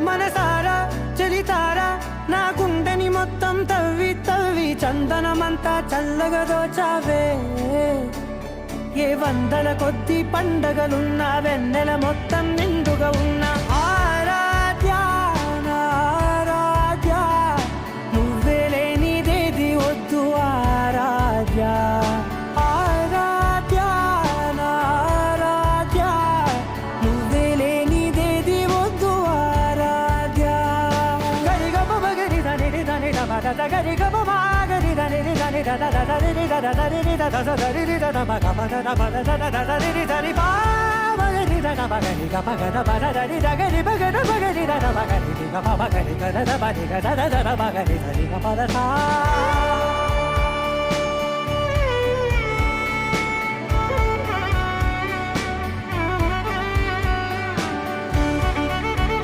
మనసారా చలితారా నా గుండెని మొత్తం తవ్వి తవ్వి చందనమంతా చల్లగా దోచావే ఏ వందల కొద్ది పండగలున్నా వెన్నెల మొత్తం నిండుగా ఉన్న ఆరాధ్య నా ఆరాధ్య నువ్వే లేనిదేది వద్దు ఆరాధ్య ఆరాధ్య నా ఆరాధ్య నువ్వే లేనిదేది వద్దు ఆరాధ్య గరిగ బగరి దని దని దమద గరిగ బగరి దని దని దద దరి దద దరి దద దరి దద బగ బద బద దద దరి దరి బా బగరి దద బగరి గ బగ బద దరి దగరి బగర బగరి దద బగరి గ బగరి గ దద బగరి గ దద దద బగరి దరి గ బద సా